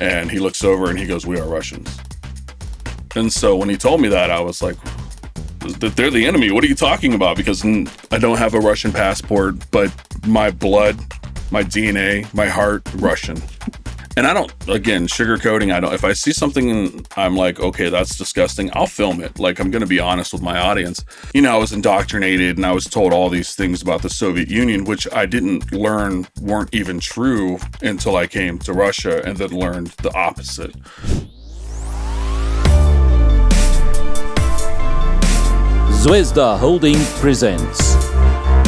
And he looks over and he goes, "We are Russians." And so when he told me that, I was like, they're the enemy. What are you talking about? Because I don't have a Russian passport, but my blood, my DNA, my heart, Russian. And I don't, again, sugarcoating, if I see something and I'm like, okay, that's disgusting, I'll film it. Like, I'm going to be honest with my audience. You know, I was indoctrinated and I was told all these things about the Soviet Union, which I didn't learn weren't even true until I came to Russia and then learned the opposite. Zvezda Holding presents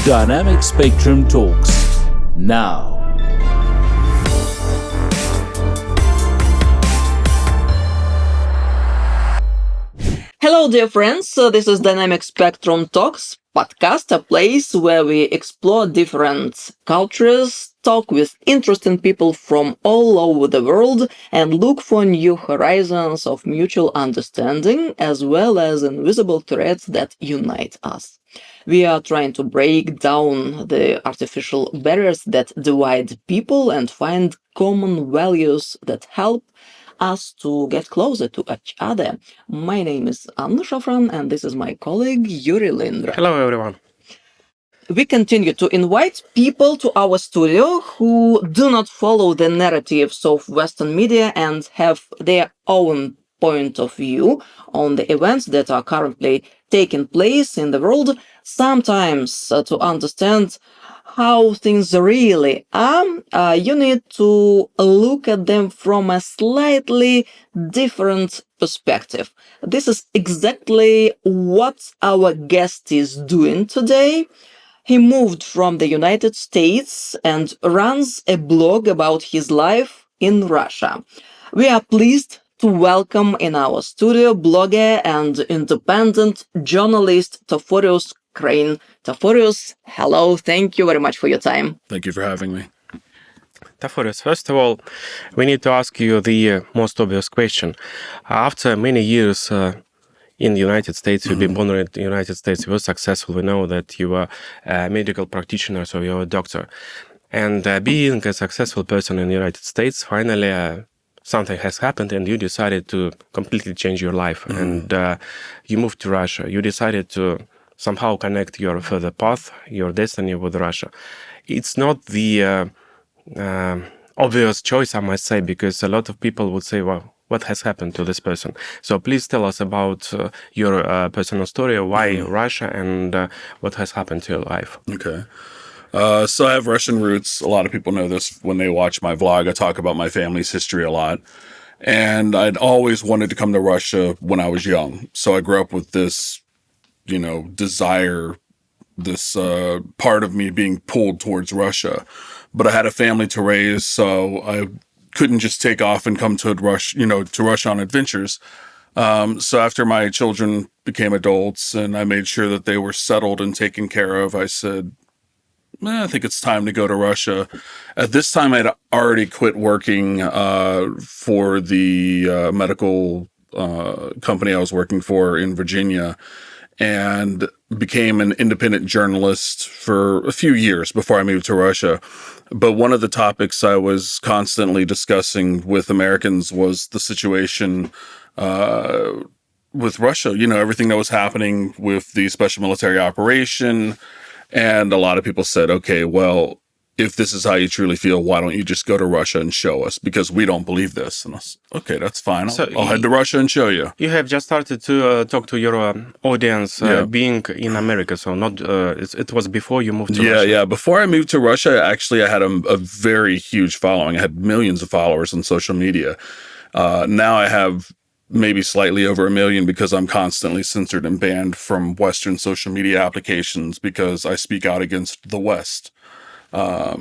Dynamic Spectrum Talks now. Hello, dear friends. This is Dynamic Spectrum Talks podcast, a place where we explore different cultures, talk with interesting people from all over the world, and look for new horizons of mutual understanding, as well as invisible threads that unite us. We are trying to break down the artificial barriers that divide people and find common values that help us to get closer to each other. My name is Anna Shafran, and this is my colleague Yuri Lindra. Hello, everyone. We continue to invite people to our studio who do not follow the narratives of Western media and have their own point of view on the events that are currently taking place in the world, sometimes to understand how things really are, you need to look at them from a slightly different perspective. This is exactly what our guest is doing today. He moved from the United States and runs a blog about his life in Russia. We are pleased to welcome in our studio blogger and independent journalist Taforos Crane. Taforos, hello, thank you very much for your time. Thank you for having me. Taforos, first of all, we need to ask you the most obvious question. After many years in the United States, you've been born in the United States, you were successful. We know that you are a medical practitioner, so you're a doctor. And being a successful person in the United States, finally something has happened and you decided to completely change your life. And you moved to Russia. You decided to somehow connect your further path, your destiny with Russia. It's not the obvious choice, I must say, because a lot of people would say, well, what has happened to this person? So please tell us about your personal story, why Russia, and what has happened to your life. Okay. So I have Russian roots. A lot of people know this when they watch my vlog. I talk about my family's history a lot. And I'd always wanted to come to Russia when I was young. So I grew up with this desire, this part of me being pulled towards Russia. But I had a family to raise, so I couldn't just take off and come to Russia on adventures. So after my children became adults and I made sure that they were settled and taken care of, I said, I think it's time to go to Russia. At this time, I'd already quit working for the medical company I was working for in Virginia, and became an independent journalist for a few years before I moved to Russia. But one of the topics I was constantly discussing with Americans was the situation with Russia, everything that was happening with the special military operation. And a lot of people said, okay, well, if this is how you truly feel, why don't you just go to Russia and show us? Because we don't believe this. And I said, okay, that's fine. I'll head to Russia and show you. You have just started to talk to your audience being in America. So not it was before you moved to Russia. Yeah. Before I moved to Russia, actually, I had a very huge following. I had millions of followers on social media. Now I have maybe slightly over 1 million because I'm constantly censored and banned from Western social media applications because I speak out against the West. At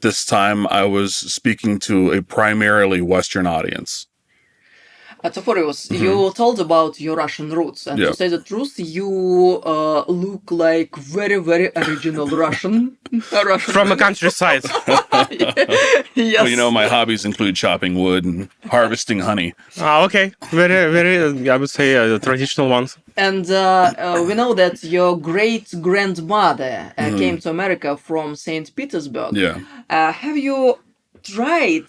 this time, I was speaking to a primarily Western audience. Taforos, you told about your Russian roots, and to say the truth, you look like very, very original Russian. From a countryside. Yes. Well, my hobbies include chopping wood and harvesting honey. Okay. Very, very, I would say, traditional ones. And we know that your great-grandmother came to America from St. Petersburg. Yeah. Have you tried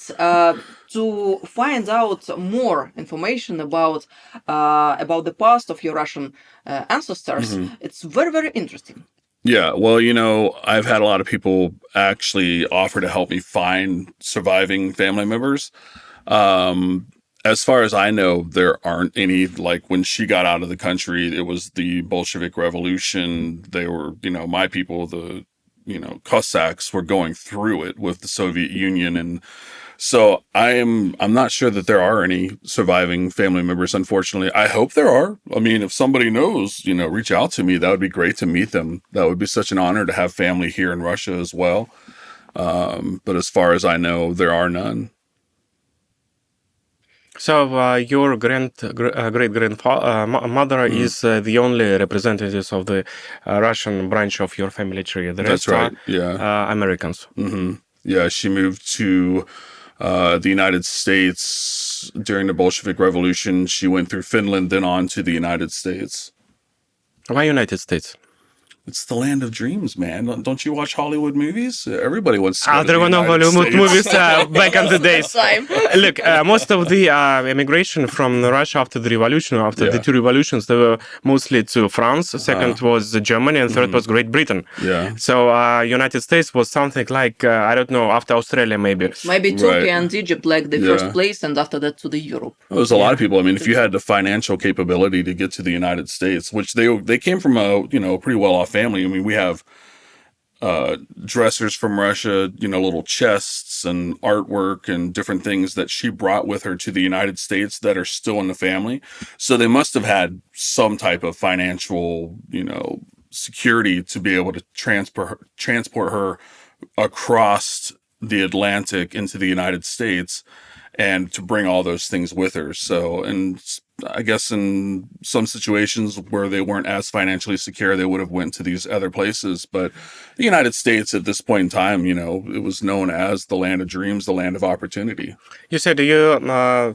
to find out more information about the past of your Russian ancestors. It's very, very interesting. Yeah, well, I've had a lot of people actually offer to help me find surviving family members. Um, as far as I know, there aren't any. Like when she got out of the country, it was the Bolshevik Revolution. They were, my people, the, Cossacks were going through it with the Soviet Union. And so I'm not sure that there are any surviving family members, unfortunately. I hope there are. I mean, if somebody knows, reach out to me. That would be great to meet them. That would be such an honor to have family here in Russia as well. But as far as I know, there are none. So your great grandmother is the only representatives of the Russian branch of your family tree. The That's rest right. are Yeah. Americans. Yeah. She moved to the United States during the Bolshevik Revolution. She went through Finland, then on to the United States. Why United States? It's the land of dreams, man. Don't you watch Hollywood movies? Everybody wants to go to There the were no United Hollywood States. movies back in the days. Time. Look, most of the immigration from Russia after the revolution, after the two revolutions, they were mostly to France. Second was Germany, and third was Great Britain. Yeah. So United States was something like I don't know, after Australia maybe. Maybe Turkey Right. and Egypt like the Yeah. first place, and after that to the Europe. There's a lot of people. I mean, if you had the financial capability to get to the United States, which they came from a pretty well off family. I mean, we have dressers from Russia, little chests and artwork and different things that she brought with her to the United States that are still in the family. So they must have had some type of financial, security to be able to transport her across the Atlantic into the United States and to bring all those things with her. So, and I guess in some situations where they weren't as financially secure, they would have went to these other places. But the United States at this point in time, it was known as the land of dreams, the land of opportunity. You said you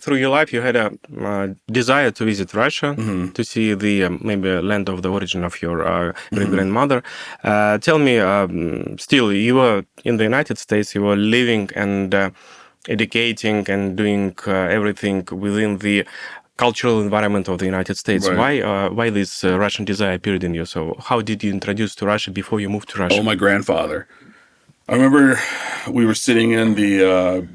through your life you had a desire to visit Russia to see the maybe land of the origin of your great grandmother. Tell me, still you were in the United States, you were living and educating and doing everything within the cultural environment of the United States. Right. Why this Russian desire appeared in you? So how did you introduce to Russia before you moved to Russia? Oh, my grandfather. I remember we were sitting in the,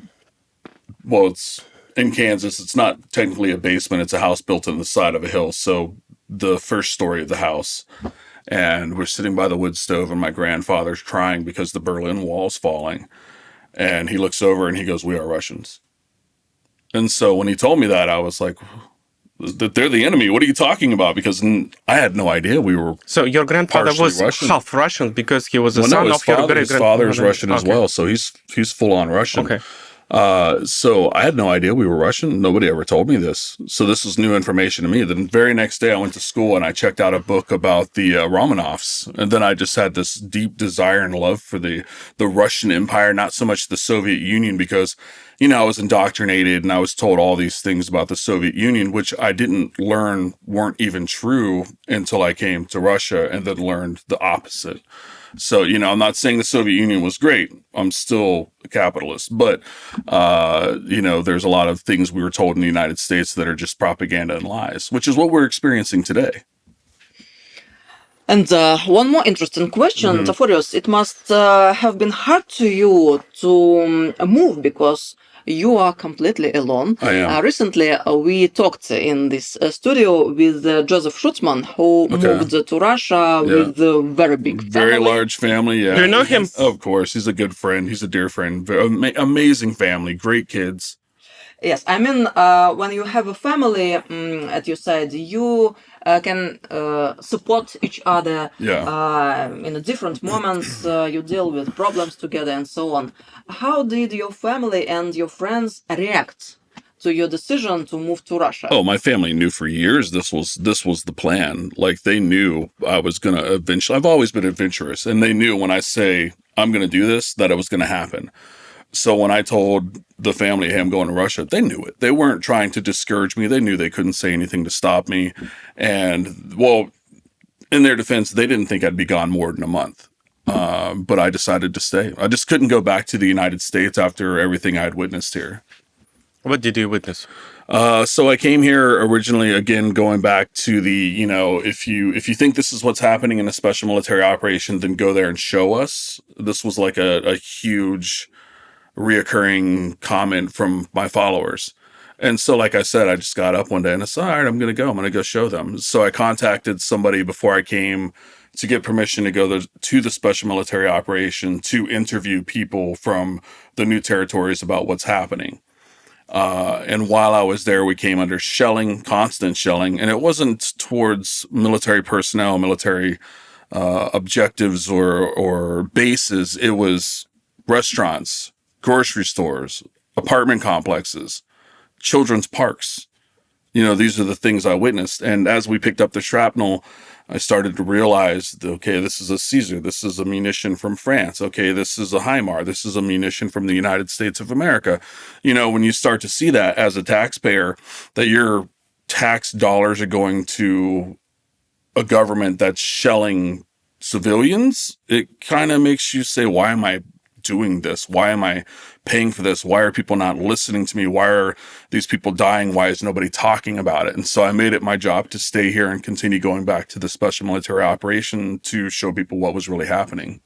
it's in Kansas. It's not technically a basement. It's a house built on the side of a hill. So the first story of the house. And we're sitting by the wood stove and my grandfather's crying because the Berlin Wall's falling. And he looks over and he goes, "We are Russians." And so when he told me that, I was like, that they're the enemy. What are you talking about? Because I had no idea we were. So your grandfather partially was Russian. half Russian because he was the Well, no, son his of your father, great his grandfather. father is Russian as well, so he's full on Russian. Okay. So I had no idea we were Russian. Nobody ever told me this. So this was new information to me. The very next day I went to school and I checked out a book about the Romanovs. And then I just had this deep desire and love for the Russian Empire, not so much the Soviet Union, because, I was indoctrinated and I was told all these things about the Soviet Union, which I didn't learn weren't even true until I came to Russia and then learned the opposite. So, I'm not saying the Soviet Union was great. I'm still a capitalist. But, there's a lot of things we were told in the United States that are just propaganda and lies, which is what we're experiencing today. And one more interesting question, Taforios. It must have been hard to you to move because you are completely alone. I am. Recently, we talked in this studio with Joseph Schutzman, who moved to Russia with a very big family. Very large family, yeah. Do you know him? Of course. He's a good friend. He's a dear friend. Amazing family. Great kids. Yes, I mean, when you have a family at your side, you can support each other in different moments. You deal with problems together and so on. How did your family and your friends react to your decision to move to Russia? Oh, my family knew for years this was the plan. Like they knew I was going to eventually. I've always been adventurous, and they knew when I say I'm going to do this that it was going to happen. So when I told the family, "Hey, I'm going to Russia," they knew it. They weren't trying to discourage me. They knew they couldn't say anything to stop me. And, well, in their defense, they didn't think I'd be gone more than a month. but I decided to stay. I just couldn't go back to the United States after everything I had witnessed here. What did you witness? So I came here originally, again, going back to the, if you think this is what's happening in a special military operation, then go there and show us. This was like a huge reoccurring comment from my followers. And so, like I said, I just got up one day and I said, all right, I'm going to go show them. So I contacted somebody before I came to get permission to go to the special military operation to interview people from the new territories about what's happening. And while I was there, we came under shelling, constant shelling, and it wasn't towards military personnel, military objectives or bases. It was restaurants, grocery stores, apartment complexes, children's parks. These are the things I witnessed. And as we picked up the shrapnel, I started to realize, okay, this is a Caesar. This is a munition from France. Okay, this is a Himars. This is a munition from the United States of America. When you start to see that as a taxpayer, that your tax dollars are going to a government that's shelling civilians, it kind of makes you say, why am I doing this? Why am I paying for this? Why are people not listening to me? Why are these people dying? Why is nobody talking about it? And so I made it my job to stay here and continue going back to the special military operation to show people what was really happening.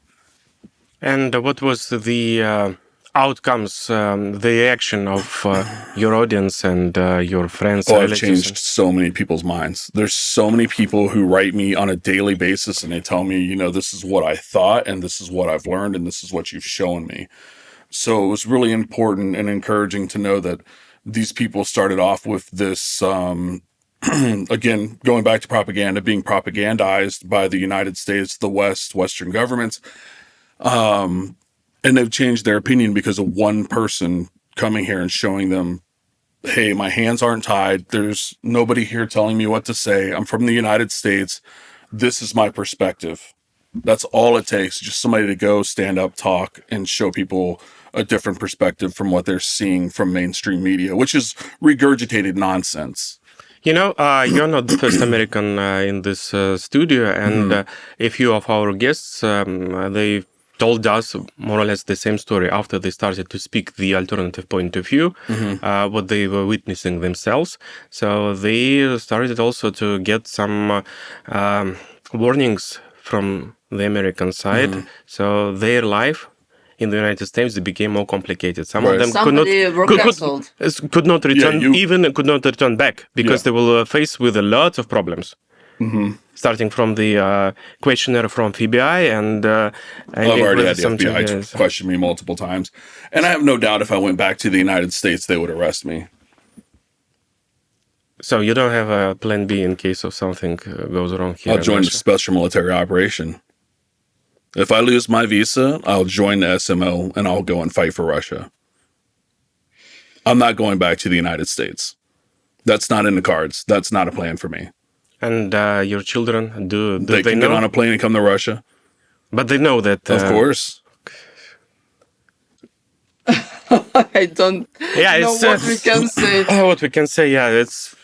And what was the outcomes, the reaction of your audience and your friends? Oh, I've changed so many people's minds. There's so many people who write me on a daily basis and they tell me, this is what I thought and this is what I've learned and this is what you've shown me. So it was really important and encouraging to know that these people started off with this, again, going back to propaganda, being propagandized by the United States, the West, Western governments. And they've changed their opinion because of one person coming here and showing them, hey, my hands aren't tied. There's nobody here telling me what to say. I'm from the United States. This is my perspective. That's all it takes. Just somebody to go, stand up, talk, and show people a different perspective from what they're seeing from mainstream media, which is regurgitated nonsense. You're not the first American in this studio, and a few of our guests, they told us more or less the same story after they started to speak the alternative point of view, what they were witnessing themselves. So they started also to get some warnings from the American side. So their life in the United States, it became more complicated. Some of them could not return, could not return back because they will face with a lot of problems. Starting from the questionnaire from FBI and I've already had the FBI question me multiple times. And I have no doubt if I went back to the United States, they would arrest me. So you don't have a plan B in case of something goes wrong here? I'll join the special military operation. If I lose my visa, I'll join the SMO and I'll go and fight for Russia. I'm not going back to the United States. That's not in the cards. That's not a plan for me. And your children, do they can get on a plane and come to Russia? But they know that... Of course. I don't know what we can say. What we can say, it's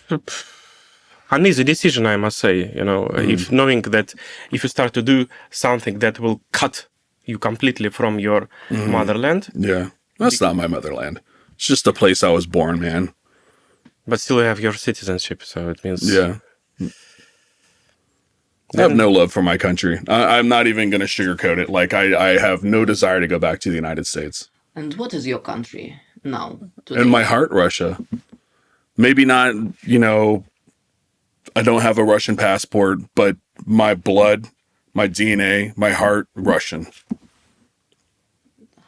an easy decision, I must say. If knowing that if you start to do something that will cut you completely from your motherland. Yeah, that's not my motherland. It's just a place I was born, man. But still you have your citizenship, so it means... Yeah. I have no love for my country. I'm not even going to sugarcoat it. Like, I have no desire to go back to the United States. And what is your country now? In my heart, Russia. Maybe not, I don't have a Russian passport, but my blood, my DNA, my heart, Russian.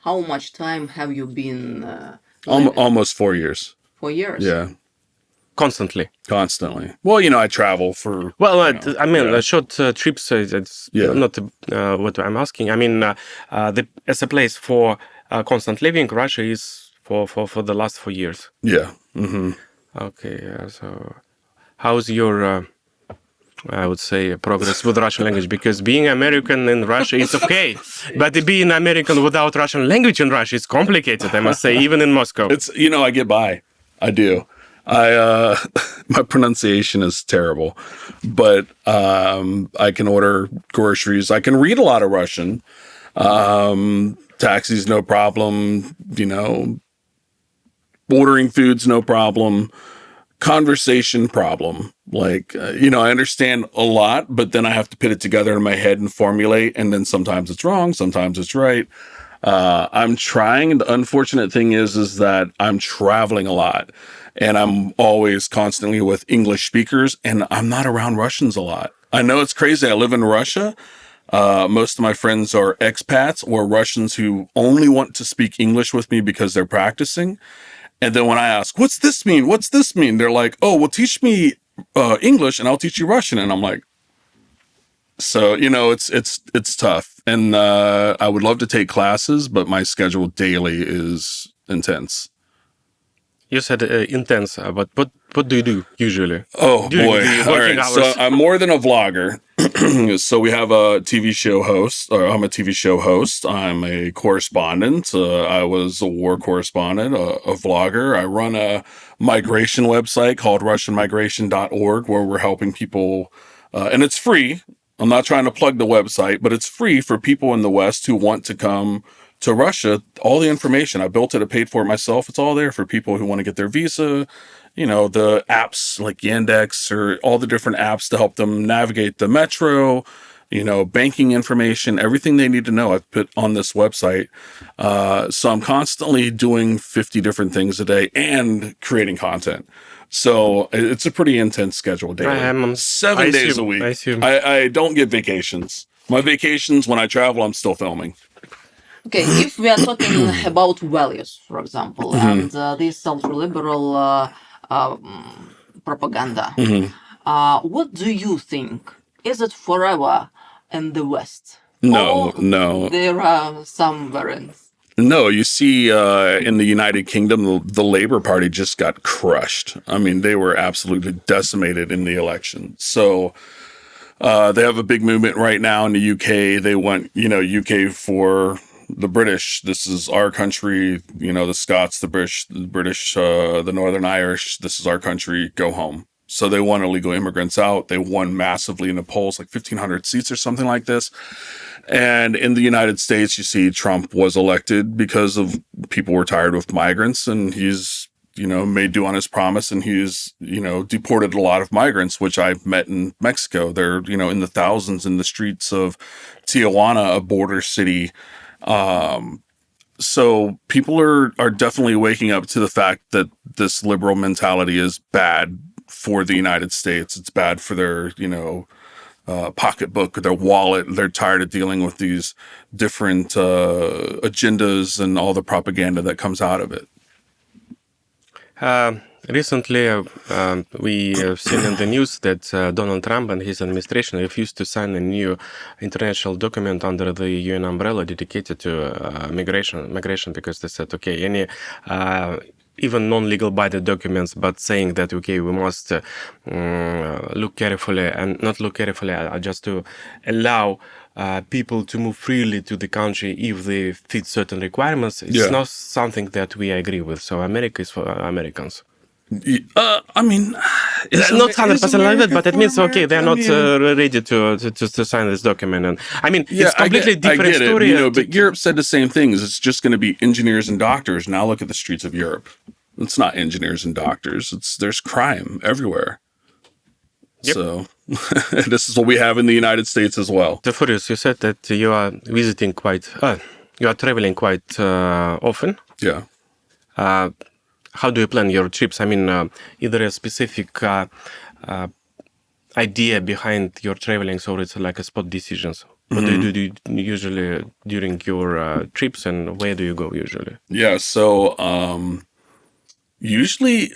How much time have you been... almost 4 years. 4 years? Yeah. Constantly. Well, I travel for... Well, short trips, it's not what I'm asking. I mean, as a place for constant living, Russia is for the last 4 years. Yeah. Mm-hmm. Okay, so how's your, I would say, progress with Russian language? Because being American in Russia is okay, but being American without Russian language in Russia is complicated, I must say, even in Moscow. It's, I get by. I do. My pronunciation is terrible, but I can order groceries. I can read a lot of Russian. Taxis, no problem. Ordering food's no problem. Conversation problem. Like, I understand a lot, but then I have to put it together in my head and formulate. And then sometimes it's wrong, sometimes it's right. I'm trying. The unfortunate thing is that I'm traveling a lot and I'm always constantly with English speakers and I'm not around Russians a lot. I know it's crazy. I live in Russia. Most of my friends are expats or Russians who only want to speak English with me because they're practicing. And then when I ask, what's this mean? What's this mean? They're like, oh, well, teach me English and I'll teach you Russian. And I'm like, so, it's tough. And I would love to take classes, but my schedule daily is intense. You said intense, but what do you do usually? Oh, during boy. the All working right. hours? So I'm more than a vlogger. So we have a TV show host, or I'm a TV show host. I'm a correspondent. I was a war correspondent, a vlogger. I run a migration website called RussianMigration.org where we're helping people, and it's free. I'm not trying to plug the website, but it's free for people in the West who want to come to Russia. All the information, I built it, I paid for it myself. It's all there for people who want to get their visa. The apps like Yandex or all the different apps to help them navigate the metro, banking information, everything they need to know I've put on this website. So I'm constantly doing 50 different things a day and creating content. So it's a pretty intense schedule daily. 7 days a week. I don't get vacations. My vacations, when I travel, I'm still filming. Okay, if we are talking about values, for example, and this ultra-liberal propaganda, what do you think? Is it forever in the West? No. There are some variants. No, you see, in the United Kingdom, the Labour Party just got crushed. I mean, they were absolutely decimated in the election. So they have a big movement right now in the UK. They want, UK for the British. This is our country. The Scots, the British, the Northern Irish. This is our country. Go home. So they want illegal immigrants out. They won massively in the polls, like 1,500 seats or something like this. And in the United States, you see Trump was elected because of people were tired of migrants, and he's, made do on his promise, and he's, deported a lot of migrants, which I've met in Mexico. They're, in the thousands in the streets of Tijuana, a border city. So people are definitely waking up to the fact that this liberal mentality is bad for the United States. It's bad for their, pocketbook, their wallet. They're tired of dealing with these different agendas and all the propaganda that comes out of it. Recently, we have seen in the news that Donald Trump and his administration refused to sign a new international document under the UN umbrella dedicated to migration because they said, okay, any even non-legal binding documents, but saying that, okay, we must look carefully and not look carefully, just to allow people to move freely to the country if they fit certain requirements. It's not something that we agree with. So America is for Americans. I mean, it's not 100% like that, but it means okay, they're not ready to sign this document, and I mean, it's completely different story. But Europe said the same things. It's just going to be engineers and doctors. Now look at the streets of Europe. It's not engineers and doctors. There's crime everywhere. Yep. So this is what we have in the United States as well. Furious, you said that you are visiting you are traveling quite often. Yeah. How do you plan your trips? I mean, is there a specific idea behind your traveling, or it's like a spot decisions? What do you do usually during your trips, and where do you go usually? Yeah, so usually,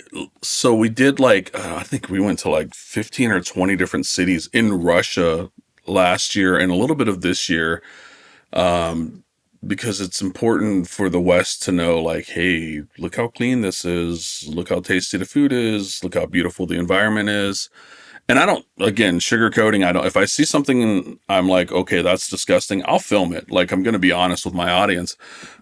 we did I think we went to 15 or 20 different cities in Russia last year and a little bit of this year. Because it's important for the West to know, hey, look how clean this is. Look how tasty the food is. Look how beautiful the environment is. And I don't, again, sugarcoating. If I see something and I'm like, okay, that's disgusting, I'll film it. I'm going to be honest with my audience.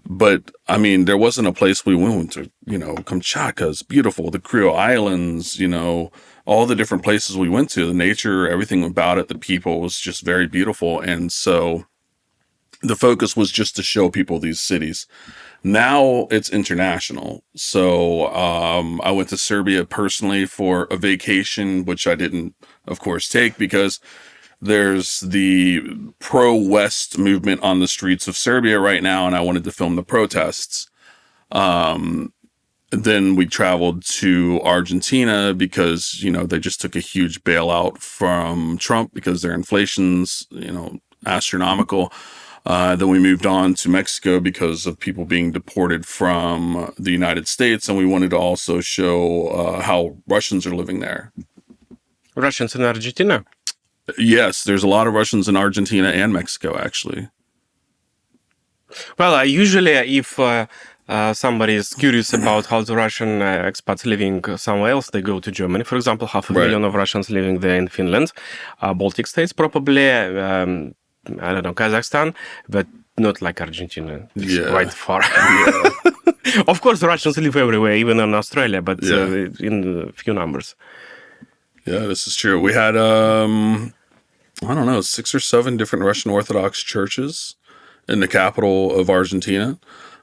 But I mean, there wasn't a place we went to, Kamchatka is beautiful. The Creole Islands, all the different places we went to, the nature, everything about it, the people was just very beautiful. And so the focus was just to show people these cities. Now it's international. So I went to Serbia personally for a vacation, which I didn't, of course, take because there's the pro-West movement on the streets of Serbia right now, and I wanted to film the protests. Then we traveled to Argentina because, they just took a huge bailout from Trump because their inflation's, astronomical. Then we moved on to Mexico because of people being deported from the United States. And we wanted to also show how Russians are living there. Russians in Argentina? Yes, there's a lot of Russians in Argentina and Mexico, actually. Well, usually if somebody is curious about how the Russian expats living somewhere else, they go to Germany, for example. 500,000 of Russians living there in Finland, Baltic states probably, I don't know, Kazakhstan, but not like Argentina. It's quite far. Of course, Russians live everywhere, even in Australia, but in few numbers. Yeah, this is true. We had, I don't know, 6 or 7 different Russian Orthodox churches in the capital of Argentina.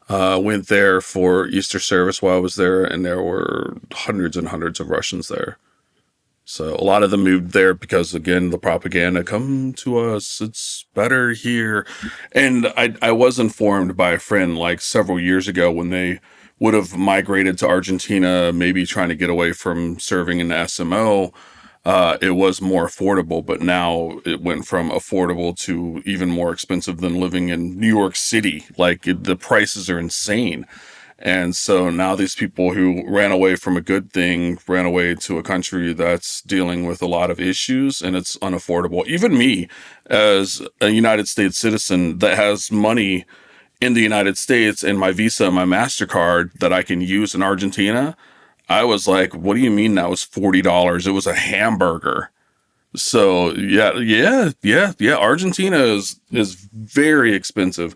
Went there for Easter service while I was there, and there were hundreds and hundreds of Russians there. So a lot of them moved there because, again, the propaganda, come to us, it's better here. And I was informed by a friend like several years ago when they would have migrated to Argentina, maybe trying to get away from serving in the SMO. It was more affordable, but now it went from affordable to even more expensive than living in New York City. Like the prices are insane. And so now these people who ran away from a good thing ran away to a country that's dealing with a lot of issues, and it's unaffordable. Even me, as a United States citizen that has money in the United States and my Visa and my MasterCard that I can use in Argentina, I was like, what do you mean that was $40? It was a hamburger. So yeah. Argentina is very expensive.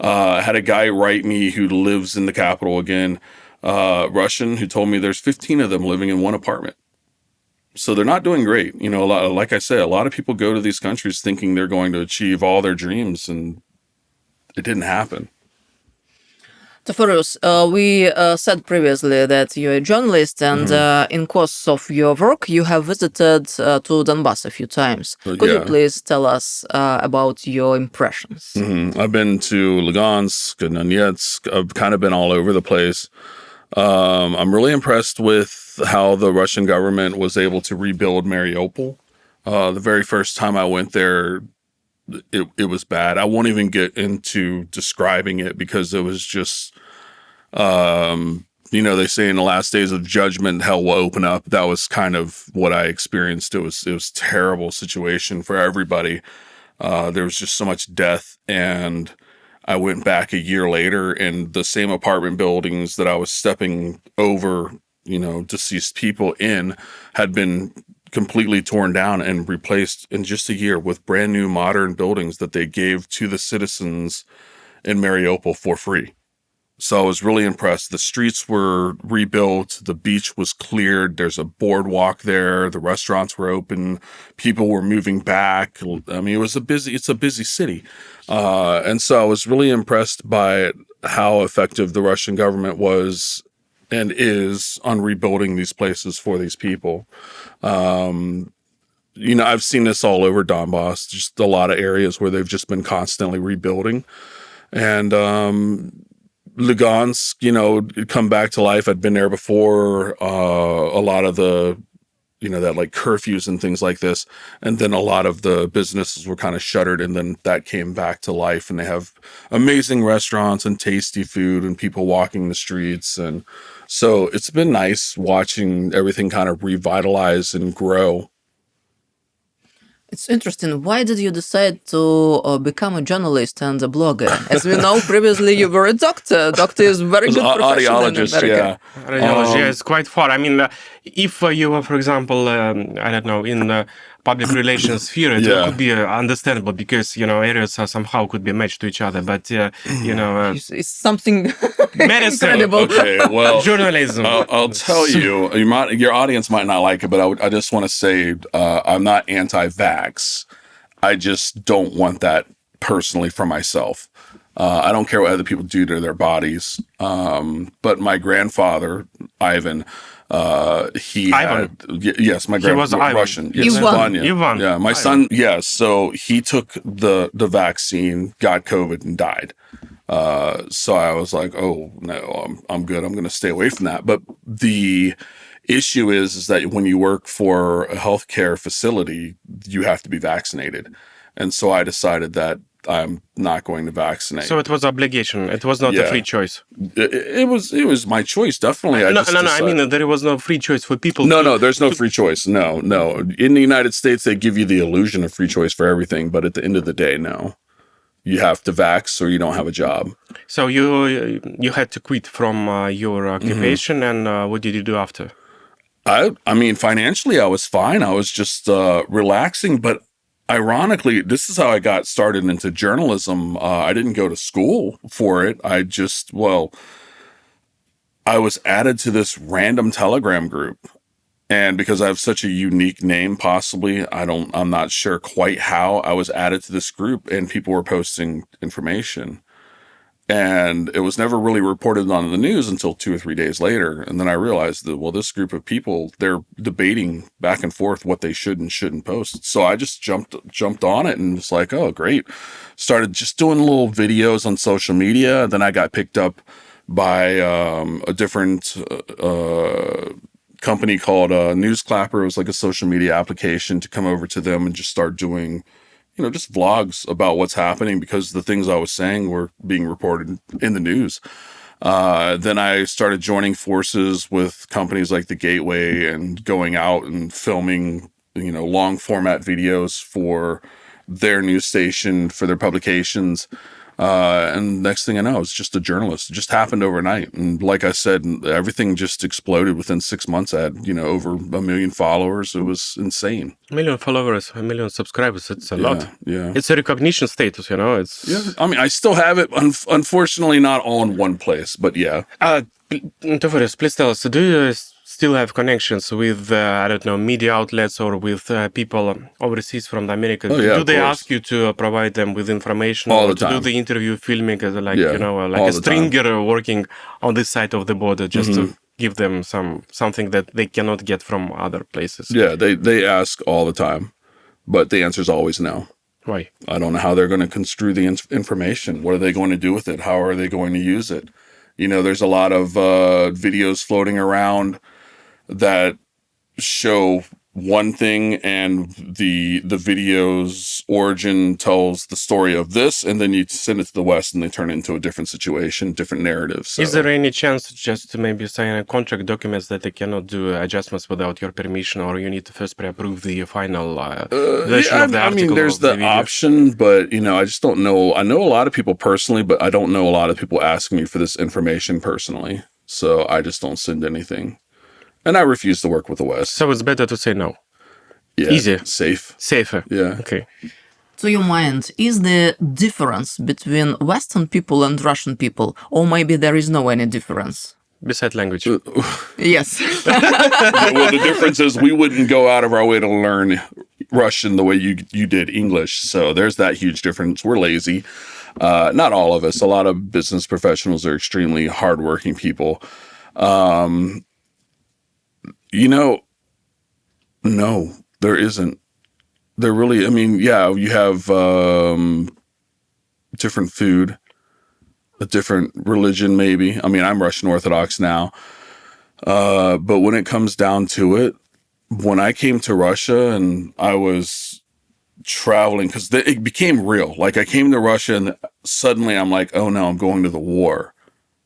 I had a guy write me who lives in the capital again, Russian, who told me there's 15 of them living in one apartment. So they're not doing great. Like I said, a lot of people go to these countries thinking they're going to achieve all their dreams, and it didn't happen. Taforos, we said previously that you're a journalist, and in course of your work, you have visited to Donbas a few times. Could you please tell us about your impressions? I've been to Lugansk and Donetsk. I've kind of been all over the place. I'm really impressed with how the Russian government was able to rebuild Mariupol. The very first time I went there, it was bad. I won't even get into describing it because it was just, they say in the last days of judgment, hell will open up. That was kind of what I experienced. It was a terrible situation for everybody. There was just so much death, and I went back a year later, and the same apartment buildings that I was stepping over, deceased people in had been completely torn down and replaced in just a year with brand new modern buildings that they gave to the citizens in Mariupol for free. So I was really impressed. The streets were rebuilt. The beach was cleared. There's a boardwalk there. The restaurants were open. People were moving back. I mean, it's a busy city. And so I was really impressed by how effective the Russian government was and is on rebuilding these places for these people. I've seen this all over Donbas, just a lot of areas where they've just been constantly rebuilding. And Lugansk, come back to life. I'd been there before. A lot of the, that like curfews and things like this. And then a lot of the businesses were kind of shuttered, and then that came back to life, and they have amazing restaurants and tasty food and people walking the streets. And so it's been nice watching everything kind of revitalize and grow. It's interesting. Why did you decide to become a journalist and a blogger? As we know, previously you were a doctor. Doctor is a very good profession in America. Audiologist, it's quite far. I mean, if you were, for example, I don't know, in public relations sphere, it could be understandable because, areas somehow could be matched to each other. But, it's something medicine. incredible. Okay, well, journalism. I'll tell you, your audience might not like it, but I just want to say I'm not anti-vax. I just don't want that personally for myself. I don't care what other people do to their bodies. But my grandfather, Ivan, yes, my was Ivan. Russian. Yes, Ivan. Ivan. Yeah, my son, yes. So he took the vaccine, got COVID, and died. So I was like, oh no, I'm good. I'm going to stay away from that. But the issue is that when you work for a healthcare facility, you have to be vaccinated. And so I decided that I'm not going to vaccinate. So it was obligation. It was not a free choice. It was my choice, definitely. No. I mean, there was no free choice for people. No, there's no free choice. No. In the United States, they give you the illusion of free choice for everything, but at the end of the day, no. You have to vax or you don't have a job. So you had to quit from your occupation, and what did you do after? I mean, financially, I was fine. I was just relaxing, but ironically, this is how I got started into journalism. I didn't go to school for it. I was added to this random Telegram group. And because I have such a unique name, possibly, I'm not sure quite how I was added to this group, and people were posting information. And it was never really reported on the news until 2 or 3 days later. And then I realized that, well, this group of people, they're debating back and forth what they should and shouldn't post. So I just jumped on it and was like, oh, great. Started just doing little videos on social media. Then I got picked up by a different company called News Clapper. It was like a social media application to come over to them and just start doing, just vlogs about what's happening, because the things I was saying were being reported in the news. Then I started joining forces with companies like The Gateway and going out and filming, long format videos for their news station, for their publications. And next thing I know, it's just a journalist. It just happened overnight. And like I said, everything just exploded within 6 months. I had, over 1 million followers. It was insane. 1 million followers, 1 million subscribers. It's a lot. Yeah. It's a recognition status, It's I mean, I still have it. Unfortunately, not all in one place, but yeah. Toforis, please tell us, do you still have connections with, media outlets or with people overseas from the America? Do they ask you to provide them with information all or the time. to do the interview filming as like all a the stringer working on this side of the border just to give them something that they cannot get from other places? Yeah, they ask all the time, but the answer is always no. Why? I don't know how they're going to construe the information. What are they going to do with it? How are they going to use it? There's a lot of videos floating around that show one thing, and the video's origin tells the story of this, and then you send it to the West and they turn it into a different situation, different narrative. So. Is there any chance just to maybe sign a contract documents that they cannot do adjustments without your permission, or you need to first pre-approve the final version of the article? I mean, there's the option, but I just don't know. I know a lot of people personally, but I don't know a lot of people asking me for this information personally. So I just don't send anything. And I refuse to work with the West. So it's better to say no. Yeah, easier. Safer. Yeah. Okay. To your mind, is the difference between Western people and Russian people, or maybe there is no any difference? Besides language. Yes. Well, the difference is we wouldn't go out of our way to learn Russian the way you did English. So there's that huge difference. We're lazy. Not all of us. A lot of business professionals are extremely hardworking people. No, there isn't. There really, you have different food, a different religion, maybe. I'm Russian Orthodox now. But when it comes down to it, when I came to Russia and I was traveling, because it became real. Like, I came to Russia and suddenly I'm like, oh no, I'm going to the war.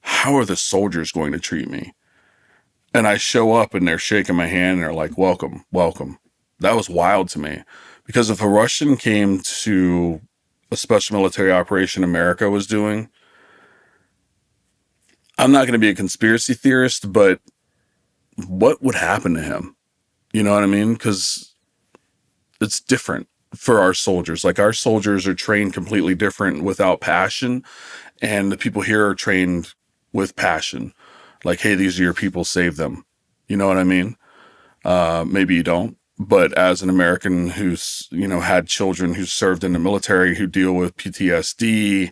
How are the soldiers going to treat me? And I show up and they're shaking my hand and they're like, welcome, welcome. That was wild to me. Because if a Russian came to a special military operation America was doing, I'm not going to be a conspiracy theorist, but what would happen to him? You know what I mean? Because it's different for our soldiers. Like, our soldiers are trained completely different without passion. And the people here are trained with passion. Like, hey, these are your people, save them. You know what I mean? Maybe you don't. But as an American who's, had children who served in the military who deal with PTSD,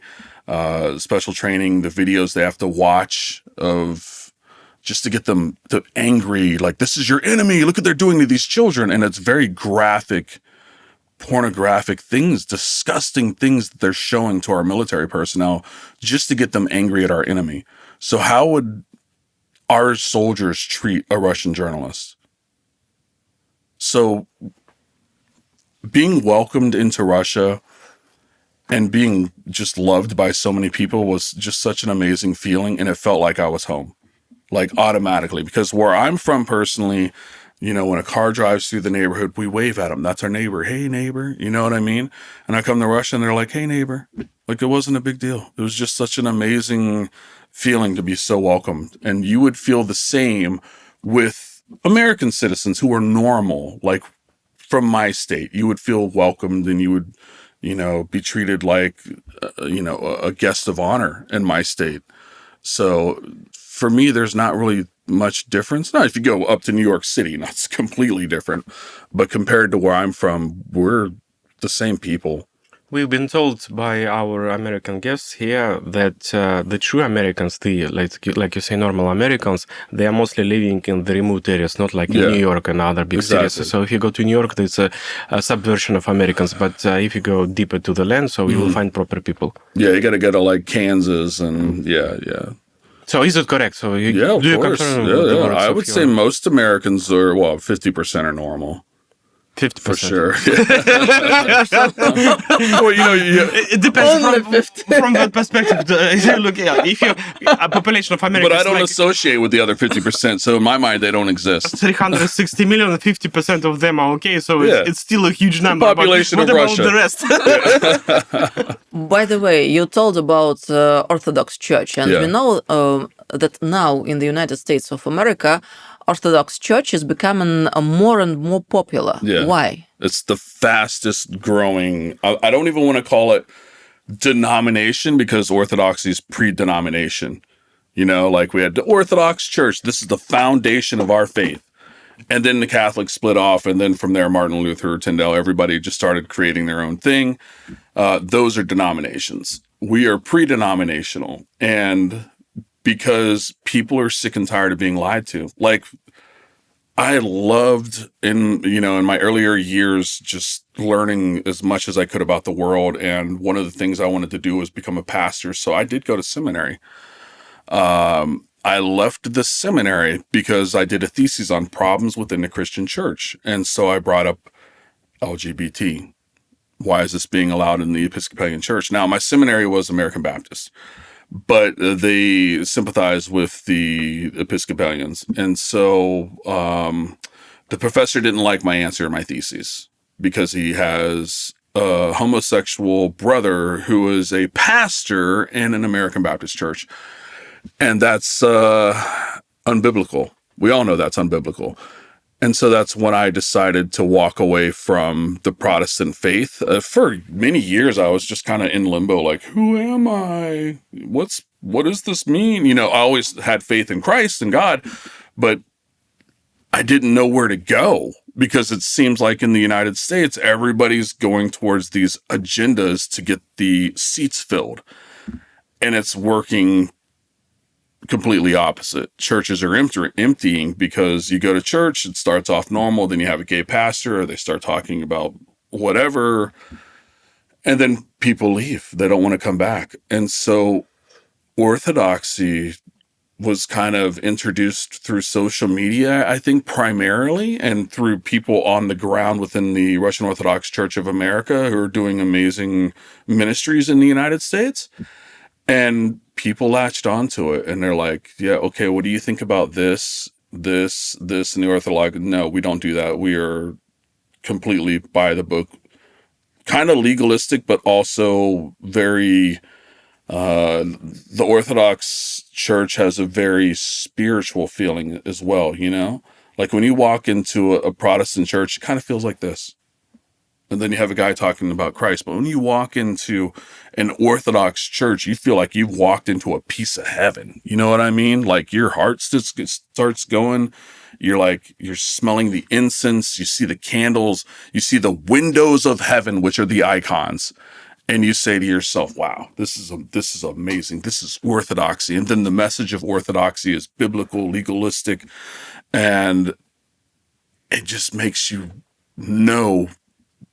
special training, the videos they have to watch of just to get them angry, like, this is your enemy, look what they're doing to these children. And it's very graphic, pornographic things, disgusting things that they're showing to our military personnel just to get them angry at our enemy. So how would our soldiers treat a Russian journalist? So being welcomed into Russia and being just loved by so many people was just such an amazing feeling. And it felt like I was home, like automatically, because where I'm from personally, when a car drives through the neighborhood, we wave at them. That's our neighbor. Hey, neighbor. You know what I mean? And I come to Russia and they're like, hey, neighbor. Like, it wasn't a big deal. It was just such an amazing feeling to be so welcomed. And you would feel the same with American citizens who are normal, like from my state. You would feel welcomed and you would, be treated like, a guest of honor in my state. So for me, there's not really much difference. Now, if you go up to New York City, that's completely different. But compared to where I'm from, we're the same people. We've been told by our American guests here that the true Americans, like you say, normal Americans, they are mostly living in the remote areas, not like in New York and other big cities. So if you go to New York, there's a subversion of Americans. But if you go deeper to the land, so you will find proper people. Yeah, you got to go to like Kansas and yeah. So is it correct? So you confirm the words I would say most Americans are 50% are normal. 50%. For sure. Well, it depends from that perspective. Look, if you a population of Americans, but I don't associate with the other 50%. So in my mind, they don't exist. 360 million, 50% of them are okay. So it's still a huge number. The population of Russia. What about the rest? By the way, you told about Orthodox Church, and we know that now in the United States of America, Orthodox Church is becoming more and more popular. Yeah. Why? It's the fastest growing. I don't even want to call it denomination because Orthodoxy is pre-denomination. Like we had the Orthodox Church. This is the foundation of our faith. And then the Catholics split off. And then from there, Martin Luther, Tyndale, everybody just started creating their own thing. Those are denominations. We are pre-denominational. And because people are sick and tired of being lied to. Like, I loved in my earlier years just learning as much as I could about the world. And one of the things I wanted to do was become a pastor. So I did go to seminary. I left the seminary because I did a thesis on problems within the Christian church. And so I brought up LGBT. Why is this being allowed in the Episcopalian church? Now, my seminary was American Baptist, but they sympathize with the Episcopalians. And so the professor didn't like my answer in my thesis because he has a homosexual brother who is a pastor in an American Baptist church. And that's unbiblical. We all know that's unbiblical. And so that's when I decided to walk away from the Protestant faith. For many years, I was just kind of in limbo, like, who am I? What does this mean? I always had faith in Christ and God, but I didn't know where to go because it seems like in the United States, everybody's going towards these agendas to get the seats filled. And it's working completely opposite. Churches are emptying because you go to church, it starts off normal, then you have a gay pastor, or they start talking about whatever, and then people leave. They don't want to come back. And so Orthodoxy was kind of introduced through social media, I think, primarily, and through people on the ground within the Russian Orthodox Church of America who are doing amazing ministries in the United States. And people latched onto it and they're like, yeah, okay, what do you think about this, and the Orthodox? No, we don't do that. We are completely by the book, kind of legalistic, but also very, the Orthodox Church has a very spiritual feeling as well, Like when you walk into a Protestant church, it kind of feels like this. And then you have a guy talking about Christ. But when you walk into an Orthodox church, you feel like you've walked into a piece of heaven. You know what I mean? Like your heart just starts going. You're smelling the incense. You see the candles. You see the windows of heaven, which are the icons. And you say to yourself, wow, this is amazing. This is Orthodoxy. And then the message of Orthodoxy is biblical, legalistic, and it just makes you know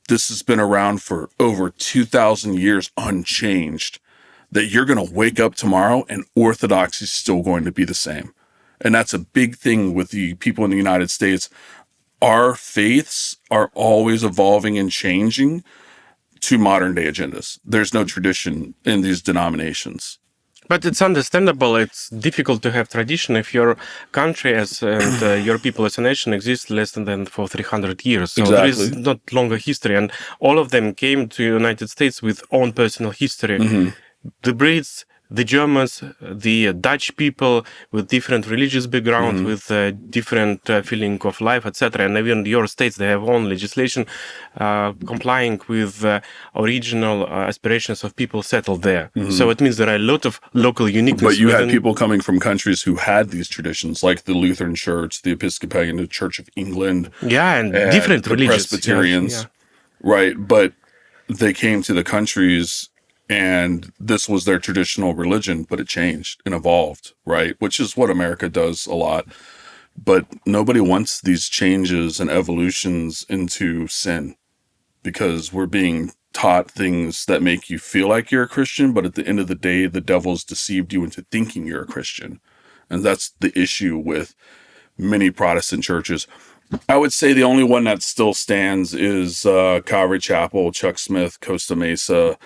this has been around for over 2,000 years unchanged, that you're going to wake up tomorrow and Orthodoxy is still going to be the same. And that's a big thing with the people in the United States. Our faiths are always evolving and changing to modern day agendas. There's no tradition in these denominations. But it's understandable. It's difficult to have tradition if your country and your people as a nation exists less than for 300 years. So there is not longer history, and all of them came to the United States with own personal history. The Brits, the Germans, the Dutch people with different religious background, with different feeling of life, etc. And even your states, they have own legislation complying with original aspirations of people settled there. So it means there are a lot of local uniqueness. But you had people coming from countries who had these traditions, like the Lutheran Church, the Episcopalian, the Church of England. Yeah, and different the religions. Presbyterians. Yeah. Right. But they came to the countries and this was their traditional religion, but it changed and evolved, right? Which is what America does a lot. But nobody wants these changes and evolutions into sin, because we're being taught things that make you feel like you're a Christian, but at the end of the day, the devil's deceived you into thinking you're a Christian. And that's the issue with many Protestant churches. I would say the only one that still stands is Calvary Chapel, Chuck Smith, Costa Mesa,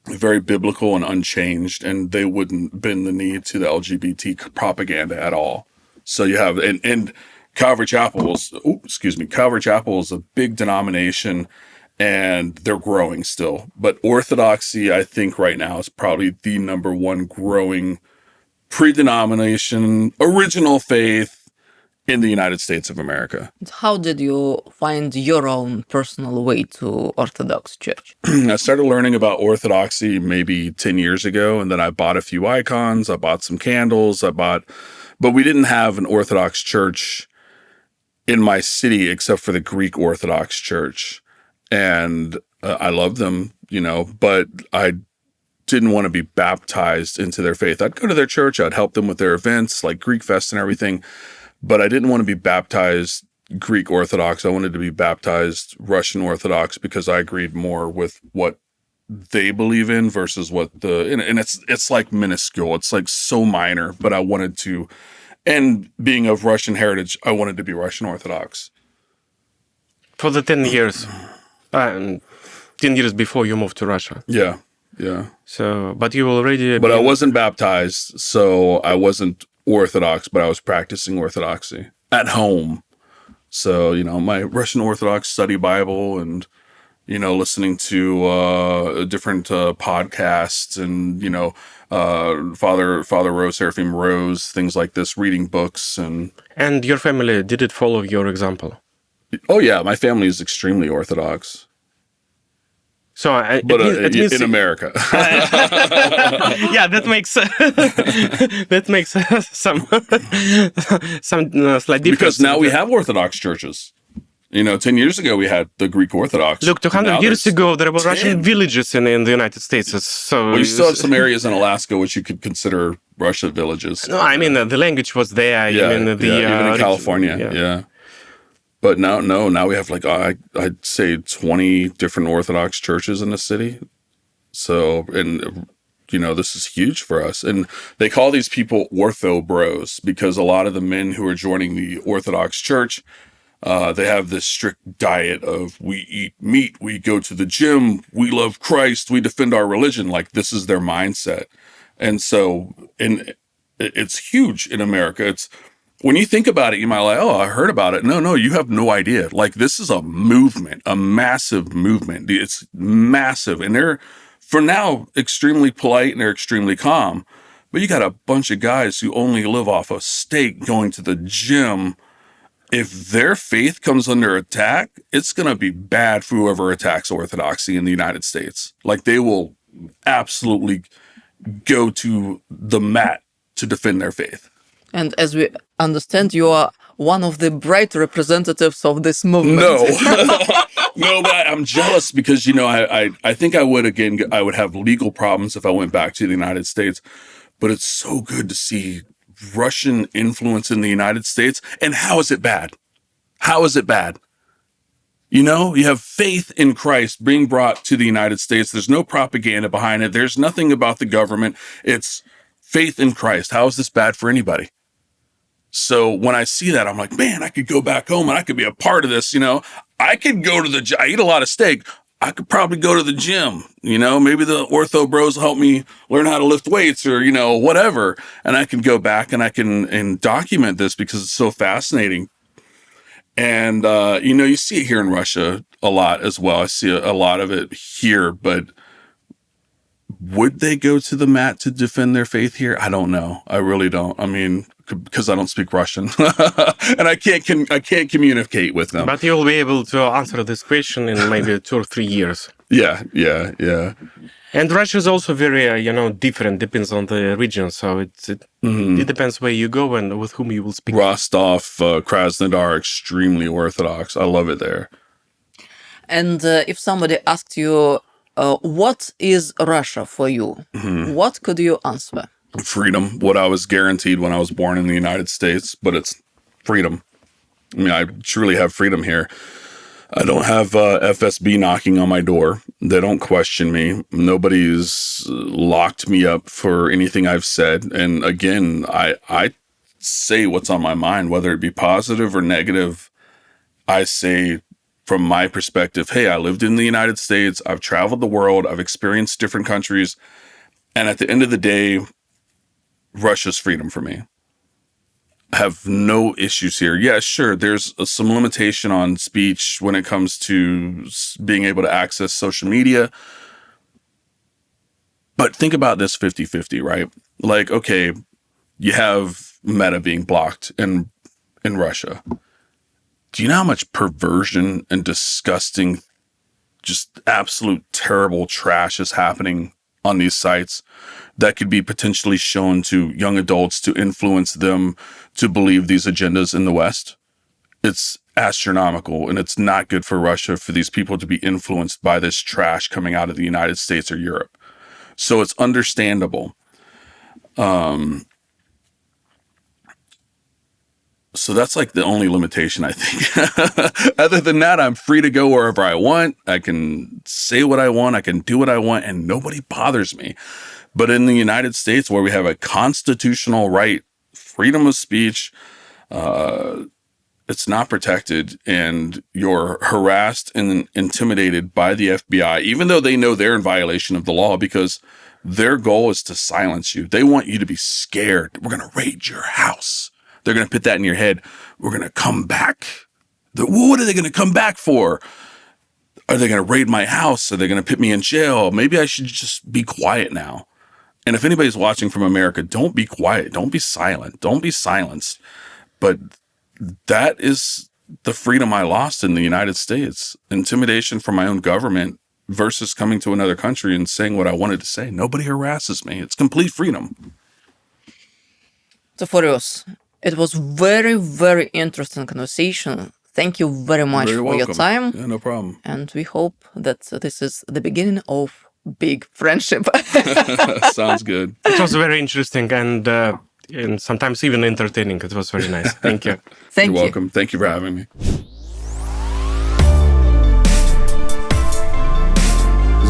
very biblical and unchanged, and they wouldn't bend the knee to the LGBT propaganda at all. So you have, and Calvary Chapel is a big denomination, and they're growing still. But Orthodoxy, I think right now, is probably the number one growing pre-denomination, original faith in the United States of America. How did you find your own personal way to Orthodox Church? I started learning about Orthodoxy maybe 10 years ago, and then I bought a few icons, I bought some candles, but we didn't have an Orthodox church in my city except for the Greek Orthodox Church. And I love them, but I didn't want to be baptized into their faith. I'd go to their church, I'd help them with their events like Greek Fest and everything, but I didn't want to be baptized Greek Orthodox. I wanted to be baptized Russian Orthodox because I agreed more with what they believe in versus what and it's like minuscule. It's like so minor, but I wanted to, and being of Russian heritage, I wanted to be Russian Orthodox. For the 10 years, 10 years before you moved to Russia. Yeah. So, but you already... But I wasn't baptized, so I wasn't Orthodox, but I was practicing Orthodoxy at home. So, my Russian Orthodox study Bible and, listening to different podcasts and, Father Rose, Seraphim Rose, things like this, reading books. And your family, did it follow your example? Oh, yeah. My family is extremely Orthodox. So, it means in America. Yeah, that makes some slight difference. Because now we have Orthodox churches. 10 years ago we had the Greek Orthodox. Look, 200 years ago there were Russian villages in the United States. So you still have some areas in Alaska which you could consider Russian villages. No, I mean the language was there. Yeah, even in California. Yeah. But now we have I'd say 20 different Orthodox churches in the city. So, and this is huge for us. And they call these people Orthobros because a lot of the men who are joining the Orthodox Church, they have this strict diet of we eat meat, we go to the gym, we love Christ, we defend our religion. Like this is their mindset. And so, and it's huge in America. When you think about it, you might like, oh, I heard about it. No, you have no idea. Like this is a movement, a massive movement. It's massive. And they're, for now, extremely polite and they're extremely calm. But you got a bunch of guys who only live off of steak, going to the gym, if their faith comes under attack, it's going to be bad for whoever attacks Orthodoxy in the United States. Like, they will absolutely go to the mat to defend their faith. And as we understand, you are one of the bright representatives of this movement. No, no, but I'm jealous because, you know, I think I would have legal problems if I went back to the United States, but it's so good to see Russian influence in the United States. And how is it bad? How is it bad? You know, you have faith in Christ being brought to the United States. There's no propaganda behind it. There's nothing about the government. It's faith in Christ. How is this bad for anybody? So when I see that, I'm like, man, I could go back home and I could be a part of this. You know, I could go to I eat a lot of steak. I could probably go to the gym, you know, maybe the Orthobros will help me learn how to lift weights or, you know, whatever. And I can go back and I can document this because it's so fascinating. And, you know, you see it here in Russia a lot as well. I see a lot of it here, but would they go to the mat to defend their faith here? I don't know. I really don't. I mean, because I don't speak Russian and I can't communicate with them. But you'll be able to answer this question in maybe 2 or 3 years. Yeah. And Russia is also very, you know, different, depends on the region. So it depends where you go and with whom you will speak. Rostov, Krasnodar, extremely Orthodox. I love it there. And if somebody asked you, what is Russia for you? What could you answer? Freedom, what I was guaranteed when I was born in the United States, but it's freedom. I mean, I truly have freedom here. I don't have FSB knocking on my door. They don't question me. Nobody's locked me up for anything I've said. And again, I say what's on my mind, whether it be positive or negative. I say from my perspective, hey, I lived in the United States. I've traveled the world. I've experienced different countries. And at the end of the day, Russia's freedom for me. I have no issues here. Yeah, sure, there's some limitation on speech when it comes to being able to access social media. But think about this 50-50, right? Like, okay, you have Meta being blocked in Russia. Do you know how much perversion and disgusting, just absolute terrible trash is happening on these sites that could be potentially shown to young adults to influence them to believe these agendas in the West? It's astronomical, and it's not good for Russia for these people to be influenced by this trash coming out of the United States or Europe. So it's understandable. So that's like the only limitation, I think. Other than that, I'm free to go wherever I want. I can say what I want. I can do what I want, and nobody bothers me. But in the United States, where we have a constitutional right, freedom of speech, it's not protected, and you're harassed and intimidated by the FBI, even though they know they're in violation of the law, because their goal is to silence you. They want you to be scared. We're going to raid your house. They're going to put that in your head. We're going to come back. What are they going to come back for? Are they going to raid my house? Are they going to put me in jail? Maybe I should just be quiet now. And if anybody's watching from America, don't be quiet. Don't be silent. Don't be silenced. But that is the freedom I lost in the United States. Intimidation from my own government versus coming to another country and saying what I wanted to say. Nobody harasses me. It's complete freedom. Taforos, it was very, very interesting conversation. Thank you very much for your time. Yeah, no problem. And we hope that this is the beginning of big friendship. Sounds good. It was very interesting and sometimes even entertaining. It was very nice. Thank you. Thank you. You're welcome. Thank you for having me.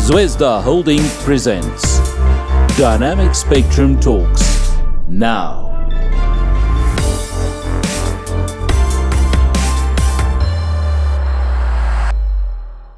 Zvezda Holding presents Dynamic Spectrum Talks. Now.